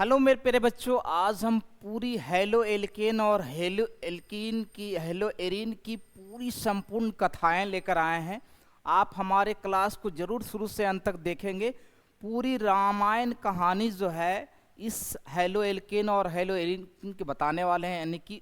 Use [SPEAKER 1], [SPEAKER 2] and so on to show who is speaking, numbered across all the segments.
[SPEAKER 1] Hello मेरे प्यारे बच्चों, आज हम पूरी हेलो एल्केन और हेलो एरीन की पूरी संपूर्ण कथाएं लेकर आए हैं। आप हमारे क्लास को जरूर शुरू से अंत तक देखेंगे। पूरी रामायण कहानी जो है इस हेलो एल्केन और हेलो एरीन के बताने वाले हैं, यानी कि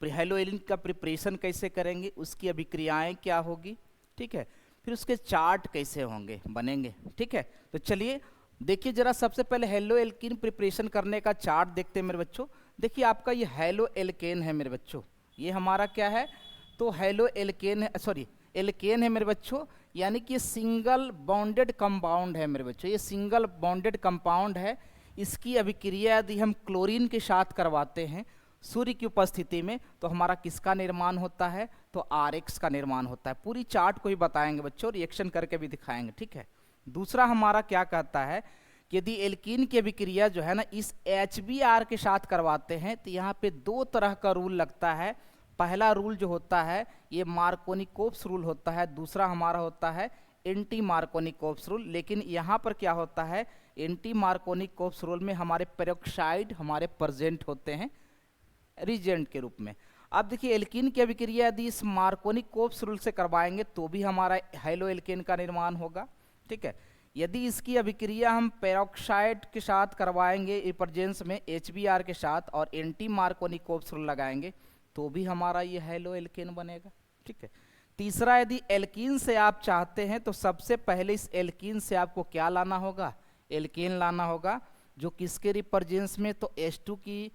[SPEAKER 1] हेलो एरीन का प्रिपरेशन कैसे करेंगे, उसकी अभिक्रियाएं क्या होगी, ठीक है, फिर उसके चार्ट कैसे होंगे बनेंगे, ठीक है। तो चलिए देखिए जरा, सबसे पहले हेलो एल्केन प्रिपरेशन करने का चार्ट देखते हैं मेरे बच्चों। देखिए आपका ये हेलो एल्केन है मेरे बच्चों, ये हमारा क्या है, तो हेलो एल्केन है, सॉरी एल्केन है मेरे बच्चों, यानी कि सिंगल बॉन्डेड कंपाउंड है मेरे बच्चों। ये सिंगल बॉन्डेड कंपाउंड है। इसकी अभिक्रिया यदि हम क्लोरीन के साथ करवाते हैं सूर्य की उपस्थिति में, तो हमारा किसका निर्माण होता है, तो आरएक्स का निर्माण होता है। पूरी चार्ट को ही बताएंगे बच्चों, रिएक्शन करके भी दिखाएंगे, ठीक है। दूसरा हमारा क्या कहता है कि यदि एल्कीन की अभिक्रिया जो है ना इस HBr के साथ करवाते हैं, तो यहाँ पे दो तरह का रूल लगता है। पहला रूल जो होता है ये मार्कोनिकोव्स रूल होता है, दूसरा हमारा होता है एंटी मार्कोनिकोव्स रूल। लेकिन यहाँ पर क्या होता है, एंटी मार्कोनिकोव्स रूल में हमारे पेरोक्साइड हमारे प्रेजेंट होते हैं रिजेंट के रूप में। अब देखिए एल्कीन की अभिक्रिया यदि इस मार्कोनिकोव्स रूल से करवाएंगे तो भी हमारा हेलो एल्केन का निर्माण होगा, ठीक है। यदि इसकी अभिक्रिया हम पेरोक्साइड के साथ करवाएंगे प्रेजेंस में HBr के साथ और एंटी मार्कोनिकोव्स रूल लगाएंगे तो भी हमारा ये हेलो एल्केन बनेगा, ठीक है। तीसरा, यदि एल्कीन से आप चाहते हैं तो सबसे पहले इस एल्कीन से आपको क्या लाना होगा, एल्केन लाना होगा, जो किसके रिप्रेजेंस में, तो H2 की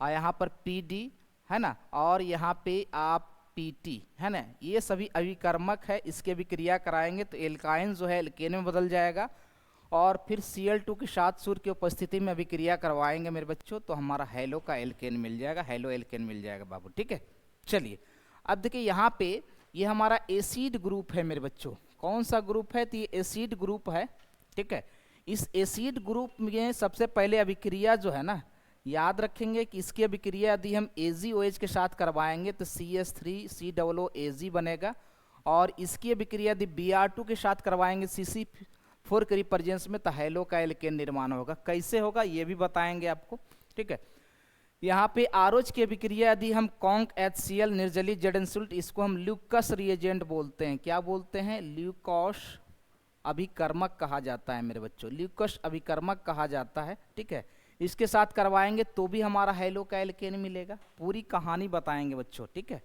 [SPEAKER 1] यहाँ पर PD है ना, और यहाँ पे आप PT है ना, ये सभी अभिकर्मक है। इसके अभिक्रिया कराएंगे तो एल्काइन जो है एल्केन में बदल जाएगा, और फिर Cl2 के साथ सूर्य की उपस्थिति में अभिक्रिया करवाएंगे मेरे बच्चों, तो हमारा हेलो का एल्केन मिल जाएगा, हेलो एल्केन मिल जाएगा बाबू, ठीक है। चलिए अब देखिए यहाँ पे ये हमारा एसिड ग्रुप है मेरे बच्चों। कौन सा ग्रुप है, तो ये एसिड ग्रुप है, ठीक है। इस एसिड ग्रुप में सबसे पहले अभिक्रिया जो है ना, याद रखेंगे कि इसकी अभिक्रिया यदि हम AgOH के साथ करवाएंगे तो CH3COOAg बनेगा, और इसकी अभिक्रिया यदि Br2 के साथ करवाएंगे CC4 के रिप्रेजेंस में, तो हेलो का एल्केन निर्माण होगा। कैसे होगा ये भी बताएंगे आपको, ठीक है। यहाँ पे आरोच की अभिक्रिया यदि हम कॉन्क HCl निर्जलीय जड़ इंसुल्ट, इसको हम ल्यूकस रिएजेंट बोलते हैं। क्या बोलते हैं, ल्यूकॉस अभिकर्मक कहा जाता है मेरे बच्चों, ल्यूकस अभिकर्मक कहा जाता है, ठीक है। इसके साथ करवाएंगे तो भी हमारा हेलो का एल्केन मिलेगा। पूरी कहानी बताएंगे बच्चों, ठीक है।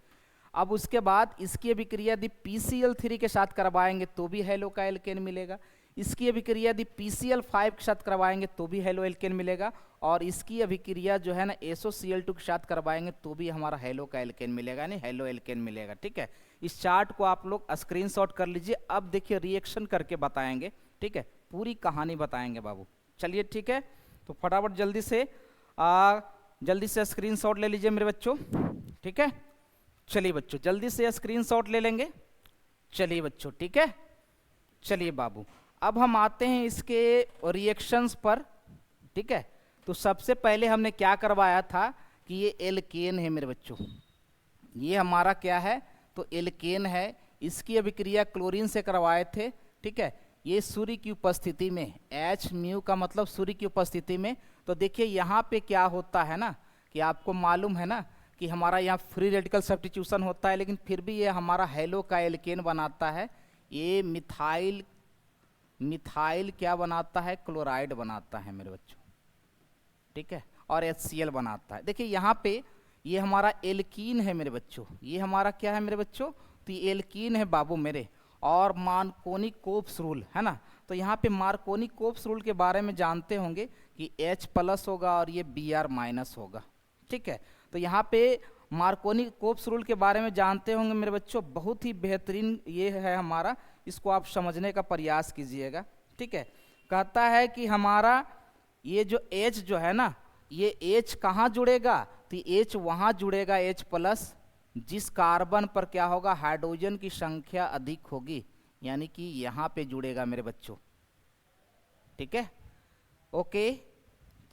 [SPEAKER 1] अब उसके बाद इसकी अभिक्रिया यदि PCl3 के साथ करवाएंगे तो भी हेलो का एल्केन मिलेगा। इसकी अभिक्रिया यदि PCl5 के साथ करवाएंगे तो भी हेलो एल्केन मिलेगा, और इसकी अभिक्रिया जो है ना SOCl2 के साथ करवाएंगे तो भी हमारा हेलो का एल्केन मिलेगा, यानी हेलो एल्केन मिलेगा, ठीक है। इस चार्ट को आप लोग स्क्रीनशॉट कर लीजिए। अब देखिए रिएक्शन करके बताएंगे, ठीक है, पूरी कहानी बताएंगे बाबू। चलिए ठीक है, तो फटाफट जल्दी से स्क्रीनशॉट ले लीजिए मेरे बच्चों, ठीक है। चलिए बच्चों जल्दी से स्क्रीनशॉट ले लेंगे। चलिए बच्चों, ठीक है। चलिए बाबू, अब हम आते हैं इसके रिएक्शंस पर, ठीक है। तो सबसे पहले हमने क्या करवाया था कि ये एल्केन है मेरे बच्चों, ये हमारा क्या है, तो एल्केन है। इसकी अभिक्रिया क्लोरीन से करवाए थे, ठीक है। ये सूर्य की उपस्थिति में, H का मतलब सूर्य की उपस्थिति में। तो देखिए यहाँ पे क्या होता है ना, कि आपको मालूम है ना कि हमारा यहाँ फ्री रेडिकल सब्स्टिट्यूशन होता है, लेकिन फिर भी ये हमारा हेलो का एल्केन बनाता है। ये मिथाइल क्या बनाता है, क्लोराइड बनाता है मेरे बच्चों, ठीक है, और HCl बनाता है। देखिए यहाँ पे ये हमारा एल्कीन है मेरे बच्चों, ये हमारा क्या है मेरे बच्चों, तो ये एल्कीन है बाबू मेरे, और मार्कोनिकोव्स रूल है ना। तो यहाँ पे मार्कोनिकोव्स रूल के बारे में जानते होंगे कि H+ होगा और ये Br- होगा, ठीक है। तो यहाँ पे मार्कोनिकोव्स रूल के बारे में जानते होंगे मेरे बच्चों, बहुत ही बेहतरीन ये है हमारा, इसको आप समझने का प्रयास कीजिएगा, ठीक है। कहता है कि हमारा ये जो H जो है ना, ये H कहाँ जुड़ेगा, तो H वहाँ जुड़ेगा H+, जिस कार्बन पर क्या होगा, हाइड्रोजन की संख्या अधिक होगी, यानी कि यहाँ पे जुड़ेगा मेरे बच्चों, ठीक है। ओके,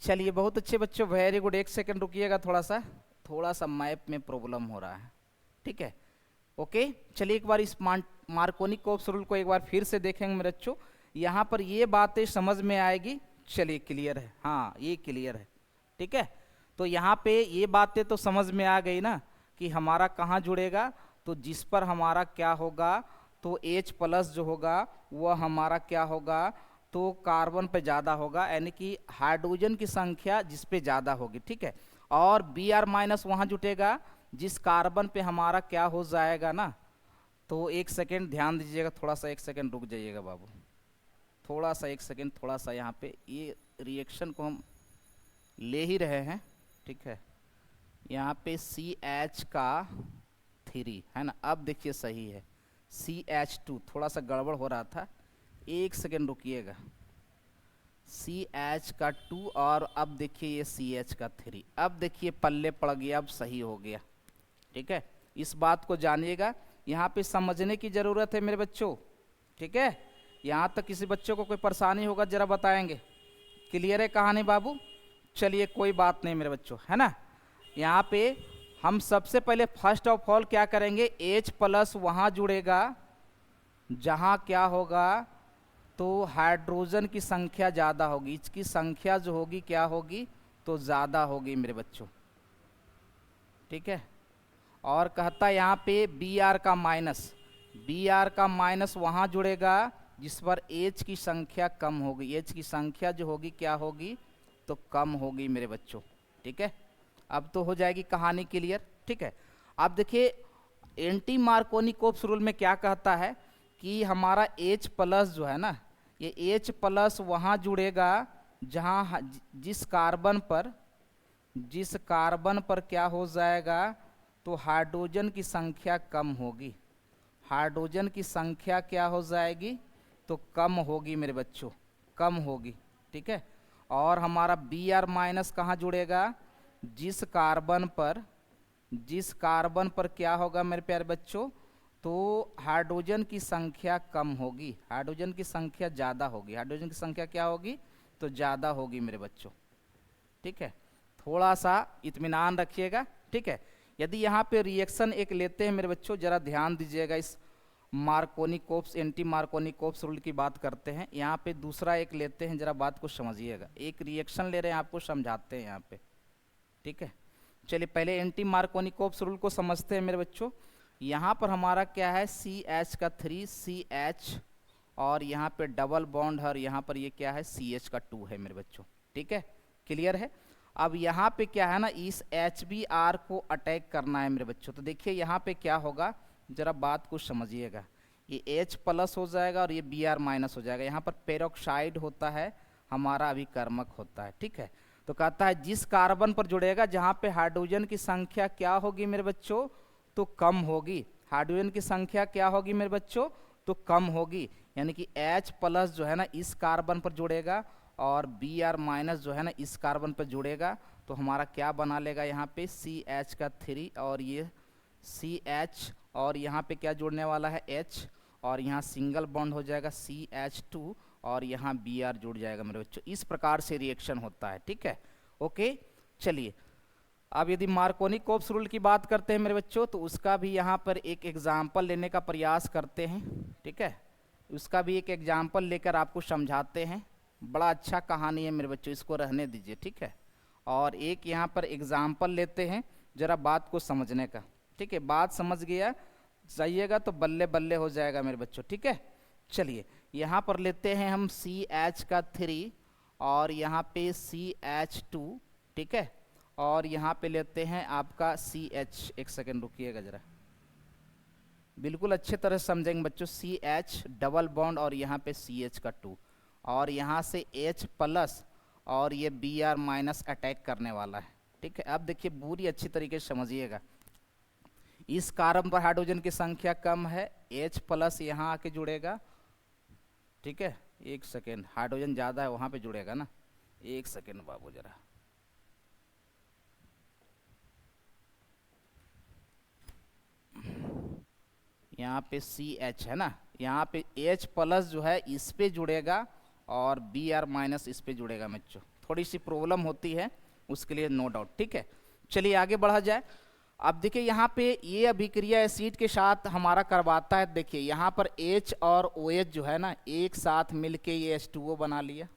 [SPEAKER 1] चलिए बहुत अच्छे बच्चों, वेरी गुड। एक सेकंड रुकिएगा, थोड़ा सा मैप में प्रॉब्लम हो रहा है, ठीक है। ओके, चलिए एक बार इस मार्कोनिकोव्स रूल को एक बार फिर से देखेंगे मेरे बच्चों, यहाँ पर ये बातें समझ में आएगी। चलिए क्लियर है, हाँ ये क्लियर है, ठीक है। तो यहाँ पे ये बातें तो समझ में आ गई ना कि हमारा कहाँ जुड़ेगा, तो जिस पर हमारा क्या होगा, तो H प्लस जो होगा वह हमारा क्या होगा, तो कार्बन पे ज़्यादा होगा, यानी कि हाइड्रोजन की संख्या जिस पे ज़्यादा होगी, ठीक है। और Br माइनस वहाँ जुटेगा जिस कार्बन पे हमारा क्या हो जाएगा ना। तो एक सेकेंड ध्यान दीजिएगा, थोड़ा सा एक सेकेंड रुक जाइएगा बाबू, थोड़ा सा एक सेकेंड, थोड़ा सा यहाँ पे ये रिएक्शन को हम ले ही रहे हैं, ठीक है। यहाँ पे CH का 3 है ना, अब देखिए सही है, CH2 थोड़ा सा गड़बड़ हो रहा था, एक सेकेंड रुकिएगा, CH का 2 और अब देखिए ये CH का 3, अब देखिए पल्ले पड़ गया, अब सही हो गया, ठीक है। इस बात को जानिएगा, यहाँ पे समझने की ज़रूरत है मेरे बच्चों, ठीक है। यहाँ तक किसी बच्चों को कोई परेशानी होगा जरा बताएंगे, क्लियर है कहानी बाबू। चलिए कोई बात नहीं मेरे बच्चों, है ना। यहाँ पे हम सबसे पहले फर्स्ट ऑफ ऑल क्या करेंगे, H प्लस वहाँ जुड़ेगा जहाँ क्या होगा, तो हाइड्रोजन की संख्या ज़्यादा होगी, इसकी संख्या जो होगी क्या होगी, तो ज़्यादा होगी मेरे बच्चों, ठीक है। और कहता है यहाँ पे Br का माइनस वहाँ जुड़ेगा जिस पर H की संख्या कम होगी, H की संख्या जो होगी क्या होगी, तो कम होगी मेरे बच्चों, ठीक है। अब तो हो जाएगी कहानी क्लियर, ठीक है। अब देखिए एंटी मार्कोनिकोव्स रूल में क्या कहता है कि हमारा H प्लस जो है ना, ये H प्लस वहाँ जुड़ेगा जहाँ जिस कार्बन पर क्या हो जाएगा, तो हाइड्रोजन की संख्या कम होगी, हाइड्रोजन की संख्या क्या हो जाएगी, तो कम होगी मेरे बच्चों, कम होगी, ठीक है। और हमारा Br माइनस कहाँ जुड़ेगा, जिस कार्बन पर क्या होगा मेरे प्यारे बच्चों, तो हाइड्रोजन की संख्या कम होगी, हाइड्रोजन की संख्या ज़्यादा होगी, हाइड्रोजन की संख्या क्या होगी, तो ज़्यादा होगी मेरे बच्चों, ठीक है। थोड़ा सा इत्मीनान रखिएगा, ठीक है। यदि यहाँ पे रिएक्शन एक लेते हैं मेरे बच्चों, ज़रा ध्यान दीजिएगा, इस मार्कोनिकोव्स एंटी मार्कोनिकोव्स रूल की बात करते हैं, यहाँ पे दूसरा एक लेते हैं, ज़रा बात को समझिएगा, एक रिएक्शन ले रहे हैं, आपको समझाते हैं यहाँ पे, ठीक है। चलिए पहले एंटी मार्कोनिकोव्स रूल को समझते हैं मेरे बच्चों। यहाँ पर हमारा क्या है, CH का 3 CH और यहाँ पे डबल बॉन्ड है, और यहाँ पर ये क्या है, CH का 2 है मेरे बच्चों, ठीक है, क्लियर है। अब यहाँ पे क्या है ना, इस HBr को अटैक करना है मेरे बच्चों, तो देखिए यहाँ पे क्या होगा, जरा बात को समझिएगा, ये H प्लस हो जाएगा और ये Br माइनस हो जाएगा, यहाँ पर पेरोक्साइड होता है, हमारा अभिकर्मक होता है, ठीक है। तो कहता है जिस कार्बन पर जुड़ेगा जहाँ पे हाइड्रोजन की संख्या क्या होगी मेरे बच्चों, तो कम होगी, हाइड्रोजन की संख्या क्या होगी मेरे बच्चों, तो कम होगी, यानी कि H प्लस जो है ना इस कार्बन पर जुड़ेगा और Br माइनस जो है ना इस कार्बन पर जुड़ेगा, तो हमारा क्या बना लेगा यहाँ पे, CH का 3 और ये CH और यहाँ पे क्या जुड़ने वाला है, H, और यहाँ सिंगल बॉन्ड हो जाएगा CH2 और यहाँ Br जुड़ जाएगा मेरे बच्चों। इस प्रकार से रिएक्शन होता है, ठीक है, ओके। चलिए अब यदि मार्कोनिकोव्स रूल की बात करते हैं मेरे बच्चों, तो उसका भी यहाँ पर एक एग्जाम्पल लेने का प्रयास करते हैं, ठीक है, उसका भी एक एग्जाम्पल लेकर आपको समझाते हैं, बड़ा अच्छा कहानी है मेरे बच्चों, इसको रहने दीजिए, ठीक है। और एक यहाँ पर एग्जाम्पल लेते हैं ज़रा बात को समझने का, ठीक है, बात समझ गया जाइएगा तो बल्ले बल्ले हो जाएगा मेरे बच्चों, ठीक है। चलिए यहाँ पर लेते हैं हम CH का 3 और यहाँ पे CH2, ठीक है, और यहाँ पे लेते हैं आपका CH, एक सेकेंड रुकिएगा ज़रा, बिल्कुल अच्छे तरह से समझेंगे बच्चों, CH डबल बॉन्ड और यहाँ पे CH का 2 और यहाँ से H प्लस और ये Br माइनस अटैक करने वाला है, ठीक है। अब देखिए पूरी अच्छी तरीके से समझिएगा, इस कार्बन पर हाइड्रोजन की संख्या कम है, H प्लस यहाँ आके जुड़ेगा, ठीक है, एक सेकेंड, हाइड्रोजन ज़्यादा है वहाँ पे जुड़ेगा ना, एक सेकेंड बाबू जरा, यहाँ पे CH है ना, यहाँ पे H प्लस जो है इस पे जुड़ेगा और Br माइनस इस पे जुड़ेगा बच्चों, थोड़ी सी प्रॉब्लम होती है उसके लिए, नो डाउट, ठीक है। चलिए आगे बढ़ा जाए। अब देखिए यहाँ पे ये अभिक्रिया एसिड के साथ हमारा करवाता है, देखिए यहाँ पर H और OH जो है ना एक साथ मिलके ये H2O बना लिया।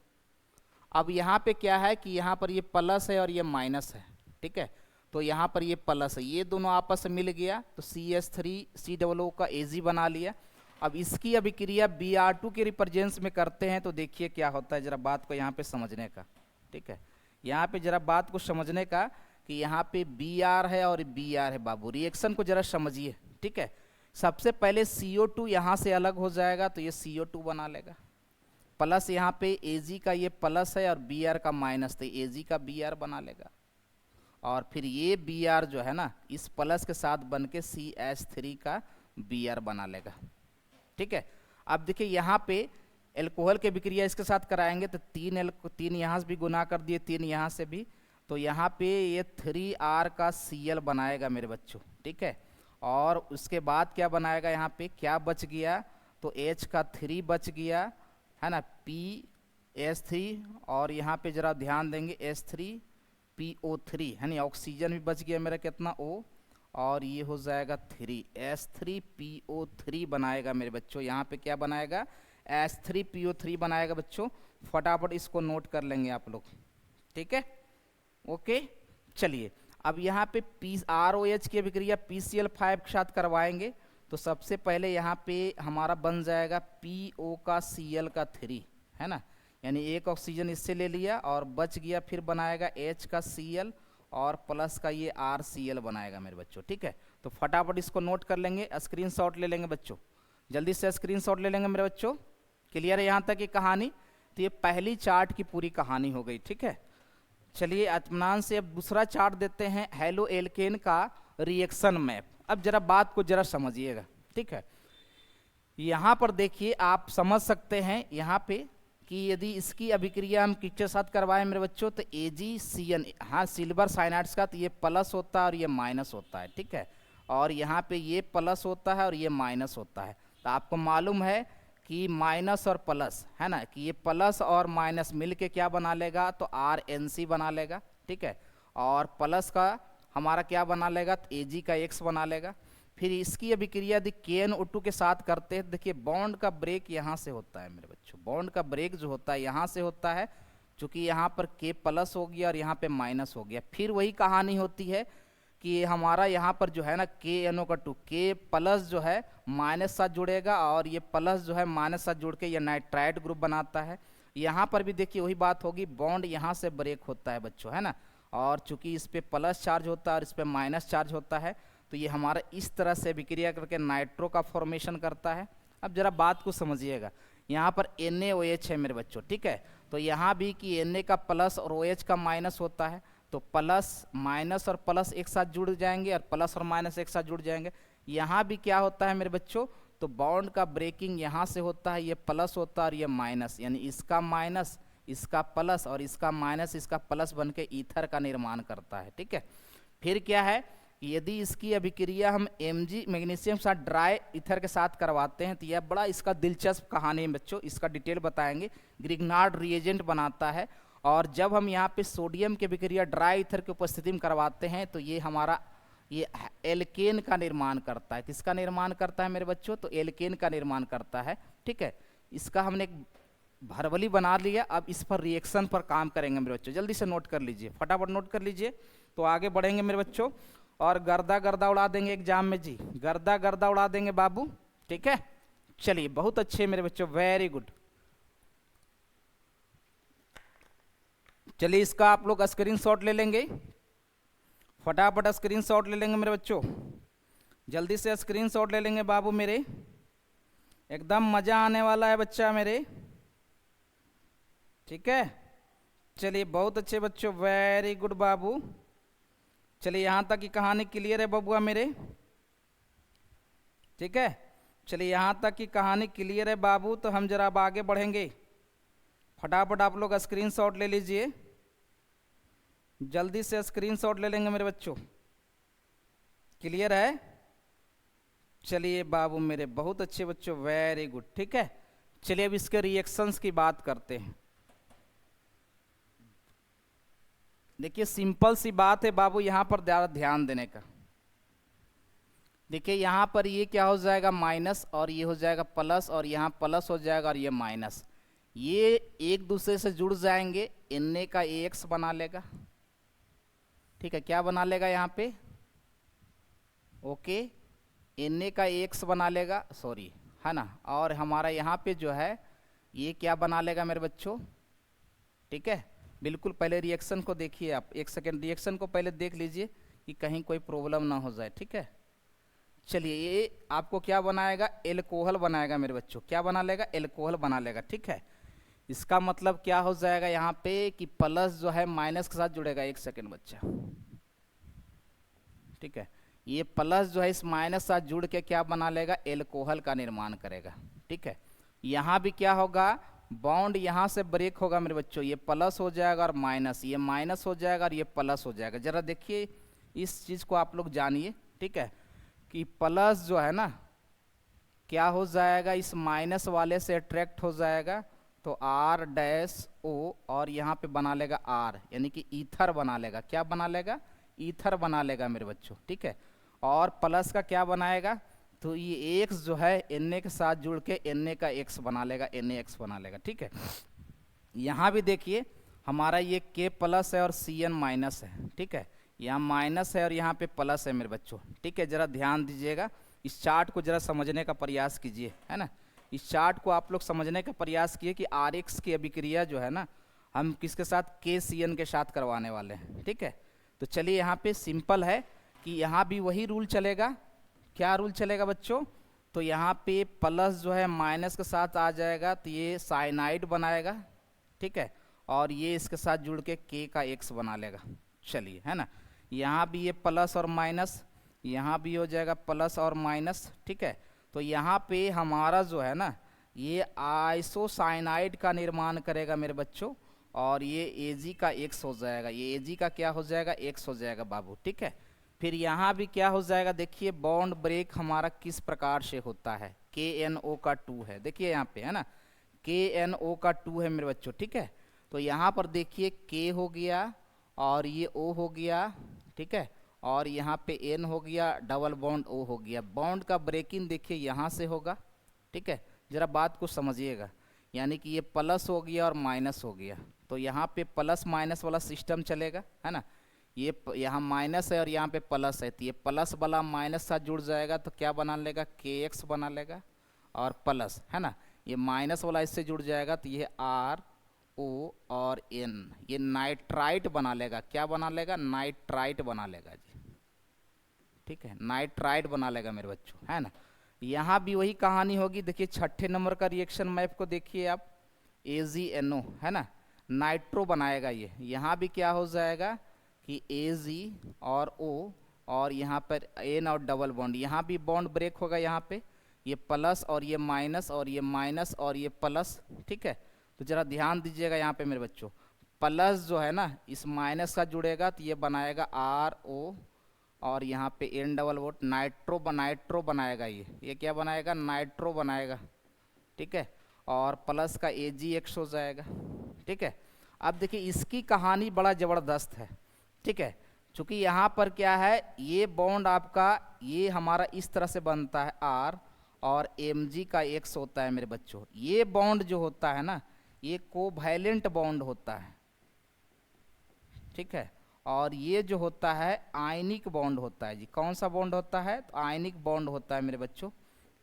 [SPEAKER 1] अब यहाँ पे क्या है कि यहाँ पर ये प्लस है और ये माइनस है, ठीक है। तो यहाँ पर ये प्लस है, ये दोनों आपस में मिल गया तो CH3COO का AG बना लिया। अब इसकी अभिक्रिया Br2 के रिप्रेजेंस में करते हैं तो देखिए क्या होता है, जरा बात को यहाँ पे समझने का, ठीक है। यहाँ पे जरा बात को समझने का कि यहाँ पे Br है और Br है बाबू, रिएक्शन को जरा समझिए, ठीक है। सबसे पहले CO2 यहाँ से अलग हो जाएगा तो ये CO2 बना लेगा, प्लस यहाँ पे Ag का ये प्लस है और Br का माइनस, तो Ag का Br बना लेगा, और फिर ये Br जो है ना इस प्लस के साथ बन के CH3 का Br बना लेगा, ठीक है। अब देखिए यहाँ पे एल्कोहल के विक्रिया इसके साथ कराएंगे तो तीन यहाँ से भी गुना कर दिए, 3 यहाँ से भी, तो यहाँ पे ये 3R का Cl बनाएगा मेरे बच्चों, ठीक है। और उसके बाद क्या बनाएगा, यहाँ पे क्या बच गया, तो H का 3 बच गया है ना, PH3, और यहाँ पे जरा ध्यान देंगे H3PO3 है ना, ऑक्सीजन भी बच गया मेरा कितना O, और ये हो जाएगा 3H3PO3 बनाएगा मेरे बच्चों। यहाँ पे क्या बनाएगा, H3PO3 बनाएगा बच्चों, फटाफट इसको नोट कर लेंगे आप लोग, ठीक है, ओके। चलिए अब यहाँ पे ROH की अभिक्रिया PCl5 के साथ करवाएंगे तो सबसे पहले यहाँ पे हमारा बन जाएगा PO का Cl का 3 है ना, यानी एक ऑक्सीजन इससे ले लिया और बच गया, फिर बनाएगा H का Cl और प्लस का ये RCl बनाएगा मेरे बच्चों, ठीक है। तो फटाफट इसको नोट कर लेंगे, स्क्रीनशॉट ले लेंगे बच्चों, जल्दी से स्क्रीनशॉट ले लेंगे मेरे बच्चों। क्लियर है यहाँ तक की कहानी, तो ये पहली चार्ट की पूरी कहानी हो गई, ठीक है। चलिए इत्मीनान से अब दूसरा चार्ट देते हैं, हेलो एल्केन का रिएक्शन मैप। अब जरा बात को जरा समझिएगा, ठीक है। यहाँ पर देखिए आप समझ सकते हैं यहाँ पे कि यदि इसकी अभिक्रिया हम किसके साथ करवाएं मेरे बच्चों, तो AgCN, हाँ सिल्वर साइनाइड्स का, तो ये प्लस होता है और ये माइनस होता है, ठीक है। और यहाँ पे ये प्लस होता है और ये माइनस होता है, तो आपको मालूम है कि माइनस और प्लस है ना, कि ये प्लस और माइनस मिल के क्या बना लेगा, तो RNC बना लेगा, ठीक है। और प्लस का हमारा क्या बना लेगा, तो Ag का X बना लेगा। फिर इसकी अभिक्रिया यदि KNO2 के साथ करते हैं, देखिए बॉन्ड का ब्रेक यहाँ से होता है मेरे बच्चों, बॉन्ड का ब्रेक जो होता है यहाँ से होता है, चूँकि यहाँ पर K प्लस हो गया और यहाँ पे माइनस हो गया। फिर वही कहानी होती है कि हमारा यहाँ पर जो है ना KNO2 K प्लस जो है माइनस साथ जुड़ेगा और ये प्लस जो है माइनस साथ जुड़ के ये नाइट्राइट ग्रुप बनाता है। यहाँ पर भी देखिए वही बात होगी, बॉन्ड यहाँ से ब्रेक होता है बच्चों, है ना, और चूंकि इस पे प्लस चार्ज होता है और इस पे माइनस चार्ज होता है, तो ये हमारा इस तरह से विक्रिया करके नाइट्रो का फॉर्मेशन करता है। अब जरा बात को समझिएगा, यहाँ पर NaOH है मेरे बच्चों, ठीक है। तो यहाँ भी कि Na का प्लस और OH का माइनस होता है, तो प्लस माइनस और प्लस एक साथ जुड़ जाएंगे और प्लस और माइनस एक साथ जुड़ जाएंगे। यहाँ भी क्या होता है मेरे बच्चों, तो बॉन्ड का ब्रेकिंग यहाँ से होता है, ये प्लस होता है और ये माइनस, यानी इसका माइनस इसका प्लस और इसका माइनस इसका प्लस बन के ईथर का निर्माण करता है, ठीक है। फिर क्या है, यदि इसकी अभिक्रिया हम Mg मैग्नीशियम साथ ड्राई ईथर के साथ करवाते हैं तो यह बड़ा इसका दिलचस्प कहानी है बच्चों, इसका डिटेल बताएंगे। ग्रिग्नार्ड रिएजेंट बनाता है, और जब हम यहाँ पे सोडियम की अभिक्रिया ड्राई ईथर की उपस्थिति में करवाते हैं तो ये हमारा ये एल्केन का निर्माण करता है। किसका निर्माण करता है मेरे बच्चों, तो एल्केन का निर्माण करता है, ठीक है। इसका हमने एक भरवली बना लिया, अब इस पर रिएक्शन पर काम करेंगे मेरे बच्चों, जल्दी से नोट कर लीजिए, फटाफट नोट कर लीजिए। तो आगे बढ़ेंगे मेरे बच्चों और गर्दा गर्दा उड़ा देंगे एग्जाम में जी, गर्दा गर्दा उड़ा देंगे बाबू, ठीक है। चलिए बहुत अच्छे मेरे बच्चों, वेरी गुड। चलिए इसका आप लोग स्क्रीनशॉट ले लेंगे, फटाफट स्क्रीनशॉट ले लेंगे मेरे बच्चों, जल्दी से स्क्रीनशॉट ले लेंगे बाबू मेरे, एकदम मजा आने वाला है बच्चा मेरे, ठीक है। चलिए बहुत अच्छे बच्चों, वेरी गुड बाबू। चलिए यहाँ तक की कहानी क्लियर है बबुआ मेरे, ठीक है। चलिए यहाँ तक की कहानी क्लियर है बाबू, तो हम जरा अब आगे बढ़ेंगे, फटाफट आप लोग स्क्रीनशॉट ले लीजिए, जल्दी से स्क्रीनशॉट ले लेंगे मेरे बच्चों, क्लियर है। चलिए बाबू मेरे बहुत अच्छे बच्चों, वेरी गुड, ठीक है। चलिए अब इसके रिएक्शंस की बात करते हैं। देखिए सिंपल सी बात है बाबू, यहाँ पर ज़्यादा ध्यान देने का। देखिए यहाँ पर ये क्या हो जाएगा माइनस और ये हो जाएगा प्लस, और यहाँ प्लस हो जाएगा और ये माइनस, ये एक दूसरे से जुड़ जाएंगे, Na का AX बना लेगा, ठीक है, क्या बना लेगा यहाँ पे, ओके, Na का AX बना लेगा, सॉरी, है ना, और हमारा यहाँ पे जो है ये क्या बना लेगा मेरे बच्चों, ठीक है। बिल्कुल पहले रिएक्शन को देखिए आप, एक सेकेंड रिएक्शन को पहले देख लीजिए कि कहीं कोई प्रॉब्लम ना हो जाए, ठीक है। चलिए ये आपको क्या बनाएगा, एल्कोहल बनाएगा मेरे बच्चों, क्या बना लेगा, एल्कोहल बना लेगा, ठीक है। इसका मतलब क्या हो जाएगा यहाँ पे कि प्लस जो है माइनस के साथ जुड़ेगा, एक सेकेंड बच्चा, ठीक है, ये प्लस जो है इस माइनस के साथ जुड़ के क्या बना लेगा, एल्कोहल का निर्माण करेगा, ठीक है। यहाँ भी क्या होगा, बॉन्ड यहाँ से ब्रेक होगा मेरे बच्चों, ये प्लस हो जाएगा और माइनस, ये माइनस हो जाएगा और ये प्लस हो जाएगा। जरा देखिए इस चीज़ को आप लोग जानिए, ठीक है, कि प्लस जो है ना क्या हो जाएगा, इस माइनस वाले से अट्रैक्ट हो जाएगा, तो आर डैश ओ और यहाँ पे बना लेगा आर, यानी कि ईथर बना लेगा, क्या बना लेगा, ईथर बना लेगा मेरे बच्चों, ठीक है। और प्लस का क्या बनाएगा, तो ये एक्स जो है Na के साथ जुड़ के Na का एक्स बना लेगा, NaX बना लेगा, ठीक है। यहाँ भी देखिए हमारा ये K प्लस है और Cn माइनस है, ठीक है, यहाँ माइनस है और यहाँ पे प्लस है मेरे बच्चों, ठीक है। जरा ध्यान दीजिएगा, इस चार्ट को जरा समझने का प्रयास कीजिए, है ना, इस चार्ट को आप लोग समझने का प्रयास किए कि Rx की अभिक्रिया जो है ना हम किसके साथ, KCN के साथ करवाने वाले हैं, ठीक है। तो चलिए यहाँ पे सिंपल है कि यहाँ भी वही रूल चलेगा, क्या रूल चलेगा बच्चों, तो यहाँ पे प्लस जो है माइनस के साथ आ जाएगा तो ये साइनाइड बनाएगा, ठीक है, और ये इसके साथ जुड़ के K का X बना लेगा, चलिए, है ना। यहाँ भी ये प्लस और माइनस, यहाँ भी हो जाएगा प्लस और माइनस, ठीक है। तो यहाँ पे हमारा जो है ना ये आइसोसाइनाइड का निर्माण करेगा मेरे बच्चों, और ये Ag का X हो जाएगा, ये Ag का क्या हो जाएगा, X हो जाएगा बाबू, ठीक है। फिर यहाँ भी क्या हो जाएगा, देखिए बॉन्ड ब्रेक हमारा किस प्रकार से होता है, KNO का 2 है, देखिए यहाँ पे, है ना, KNO का 2 है मेरे बच्चों, ठीक है। तो यहाँ पर देखिए K हो गया और ये O हो गया, ठीक है, और यहाँ पे N हो गया, डबल बॉन्ड O हो गया। बॉन्ड का ब्रेकिंग देखिए यहाँ से होगा, ठीक है, जरा बात को समझिएगा, यानी कि ये प्लस हो गया और माइनस हो गया, तो यहाँ पे प्लस माइनस वाला सिस्टम चलेगा, है ना, ये यहाँ माइनस है और यहाँ पे प्लस है, तो ये प्लस वाला माइनस साथ जुड़ जाएगा तो क्या बना लेगा, KX बना लेगा, और प्लस, है ना, ये माइनस वाला इससे जुड़ जाएगा तो ये RO और N, ये नाइट्राइट बना लेगा, क्या बना लेगा, नाइट्राइट बना लेगा जी, ठीक है, नाइट्राइट बना लेगा मेरे बच्चों, है ना। यहाँ भी वही कहानी होगी, देखिए छठे नंबर का रिएक्शन मैप को देखिए आप, AgNO, है ना, नाइट्रो बनाएगा ये, यहाँ भी क्या हो जाएगा कि Ag और O और यहाँ पर N और डबल बॉन्ड, यहाँ भी बॉन्ड ब्रेक होगा, यहाँ पे ये प्लस और ये माइनस और ये माइनस और ये प्लस, ठीक है। तो जरा ध्यान दीजिएगा यहाँ पे मेरे बच्चों, प्लस जो है ना इस माइनस का जुड़ेगा तो ये बनाएगा RO और यहाँ पे N डबल बॉन्ड, नाइट्रो बनाएगा, ये क्या बनाएगा, नाइट्रो बनाएगा, ठीक है, और प्लस का AgX हो जाएगा, ठीक है। अब देखिए इसकी कहानी बड़ा ज़बरदस्त है, ठीक है, चूँकि यहाँ पर क्या है, ये बॉन्ड आपका ये हमारा इस तरह से बनता है R और Mg का X होता है मेरे बच्चों। ये बॉन्ड जो होता है ना ये कोवैलेंट बॉन्ड होता है, ठीक है, और ये जो होता है आयनिक बॉन्ड होता है जी। कौन सा बॉन्ड होता है, तो आयनिक बॉन्ड होता है मेरे बच्चों।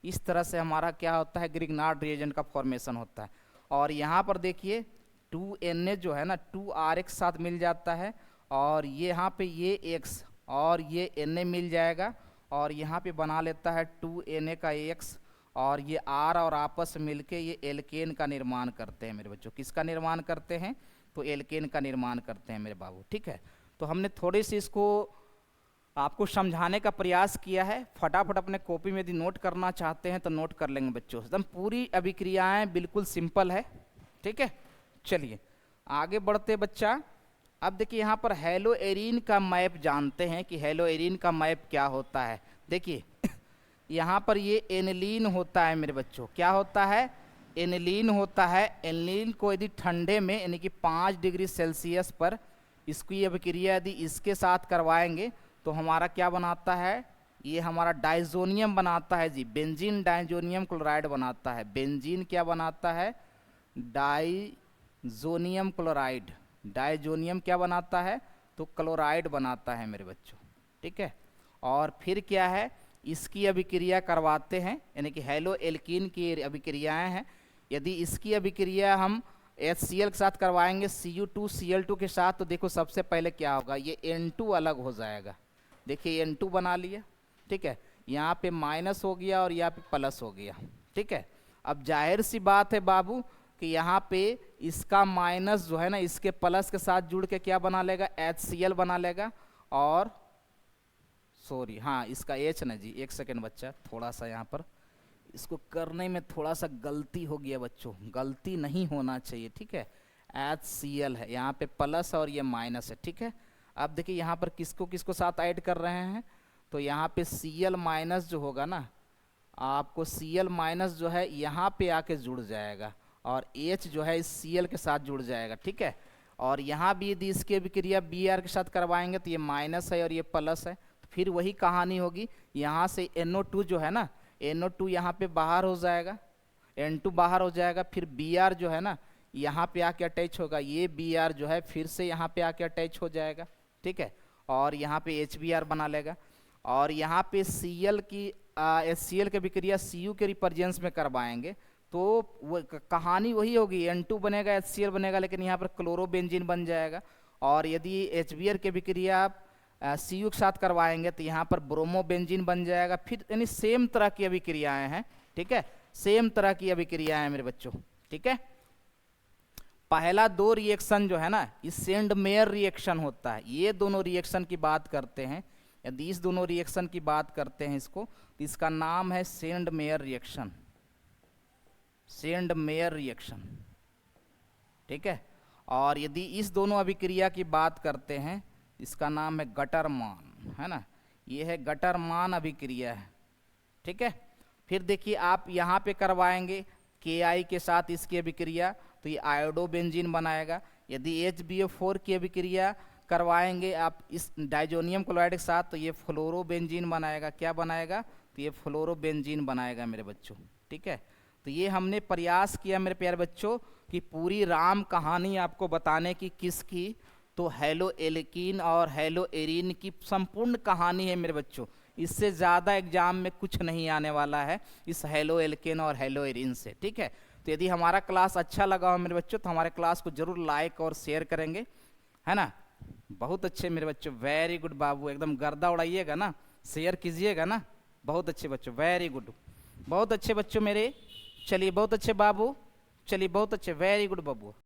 [SPEAKER 1] इस तरह से हमारा क्या होता है, ग्रिग्नार्ड रिएजेंट का फॉर्मेशन होता है। और यहाँ पर देखिए 2Na जो है ना 2Rx साथ मिल जाता है, और ये यहाँ पे ये X और ये Na मिल जाएगा, और यहाँ पे बना लेता है 2Na का X, और ये R और आपस में मिलके ये एल्केन का निर्माण करते हैं मेरे बच्चों। किसका निर्माण करते हैं, तो एल्केन का निर्माण करते हैं मेरे बाबू, ठीक है। तो हमने थोड़ी सी इसको आपको समझाने का प्रयास किया है। फटाफट अपने कॉपी में यदि नोट करना चाहते हैं तो नोट कर लेंगे बच्चों, एकदम पूरी अभिक्रियाएं बिल्कुल सिंपल है, ठीक है। चलिए आगे बढ़ते बच्चा। अब देखिए यहाँ पर हेलोएरीन का मैप जानते हैं कि हेलोएरीन का मैप क्या होता है। देखिए यहाँ पर ये एनिलीन होता है मेरे बच्चों, क्या होता है, एनिलीन होता है। एनिलीन को यदि ठंडे में यानी कि 5 डिग्री सेल्सियस पर इसकी अभिक्रिया यदि इसके साथ करवाएंगे तो हमारा क्या बनाता है, ये हमारा डाइजोनियम बनाता है जी, बेंजीन डाइजोनियम क्लोराइड बनाता है। बेंजीन क्या बनाता है, डाइजोनियम क्लोराइड। डाइजोनियम क्या बनाता है? तो क्लोराइड बनाता है मेरे बच्चों, ठीक है। और फिर क्या है, इसकी अभिक्रिया करवाते हैं, यानी कि हेलो एल्कीन की अभिक्रियाएं हैं। यदि इसकी अभिक्रिया हम HCl के साथ करवाएंगे Cu2Cl2 के साथ, तो देखो सबसे पहले क्या होगा, ये N2 अलग हो जाएगा। देखिए N2 बना लिया, ठीक है। यहाँ पे माइनस हो गया और यहाँ पे प्लस हो गया, ठीक है। अब जाहिर सी बात है बाबू कि यहाँ पे इसका माइनस जो है ना, इसके प्लस के साथ जुड़ के क्या बना लेगा, HCl बना लेगा। और सॉरी, हाँ इसका H ना जी, एक सेकेंड बच्चा, थोड़ा सा यहाँ पर इसको करने में थोड़ा सा गलती हो गया बच्चों, गलती नहीं होना चाहिए, ठीक है। HCl है, यहाँ पे प्लस और ये माइनस है, ठीक है। अब देखिए यहाँ पर किसको किसको साथ ऐड कर रहे हैं, तो यहाँ पे Cl माइनस जो होगा ना, आपको Cl माइनस जो है यहाँ पे आके जुड़ जाएगा और H जो है इस Cl के साथ जुड़ जाएगा, ठीक है। और यहाँ भी यदि इसकी अभिक्रिया Br के साथ करवाएंगे तो ये माइनस है और ये प्लस है, तो फिर वही कहानी होगी। यहाँ से NO2 जो है ना, NO2 यहाँ पे बाहर हो जाएगा, N2 बाहर हो जाएगा, फिर Br जो है ना यहाँ पे आके अटैच होगा, ये Br जो है फिर से यहाँ पे आके अटैच हो जाएगा, ठीक है। और यहाँ पे HBr बना लेगा। और यहाँ पे Cl की HCl की अभिक्रिया Cu के रिप्रेजेंस में करवाएंगे तो वो कहानी वही होगी, N2 बनेगा HCl बनेगा, लेकिन यहाँ पर क्लोरोबेंजीन बन जाएगा। और यदि HBr की अभिक्रिया आप Cu के साथ करवाएंगे तो यहाँ पर ब्रोमोबेंजीन बन जाएगा। फिर यानी सेम तरह की अभिक्रियाएं हैं, ठीक है, सेम तरह की अभिक्रियाएं हैं मेरे बच्चों, ठीक है। पहला दो रिएक्शन जो है ना, ये सेंड मेयर रिएक्शन होता है। ये दोनों रिएक्शन की बात करते हैं, यदि इस दोनों रिएक्शन की बात करते हैं इसको, तो इसका नाम है send mayor reaction, send mayor reaction, ठीक है। और यदि इस दोनों अभिक्रिया की बात करते हैं, इसका नाम है गटरमान, है ना, ये है गटरमान अभिक्रिया है, ठीक है। फिर देखिए आप यहाँ पे करवाएंगे Ki के साथ इसकी अभिक्रिया, तो ये आयोडोबेंजीन बनाएगा। यदि HbO4 की अभिक्रिया करवाएंगे आप इस डाइजोनियम क्लोराइड के साथ, तो ये फ्लोरोबेंजीन बनाएगा। क्या बनाएगा, तो ये फ्लोरोबेंजीन बनाएगा मेरे बच्चों, ठीक है। तो ये हमने प्रयास किया मेरे प्यारे बच्चों कि पूरी राम कहानी आपको बताने की, किसकी, तो हेलो एल्कीन और हेलो एरीन की संपूर्ण कहानी है मेरे बच्चों। इससे ज़्यादा एग्जाम में कुछ नहीं आने वाला है इस हेलो एल्केन और हेलो एरीन से, ठीक है। तो यदि हमारा क्लास अच्छा लगा हो मेरे बच्चों, तो हमारे क्लास को जरूर लाइक और शेयर करेंगे, है ना। बहुत अच्छे मेरे बच्चों, वेरी गुड बाबू, एकदम गर्दा उड़ाइएगा ना, शेयर कीजिएगा ना। बहुत अच्छे बच्चों, वेरी गुड, बहुत अच्छे बच्चों मेरे। चलिए बहुत अच्छे बाबू, चलिए बहुत अच्छे, वेरी गुड बाबू।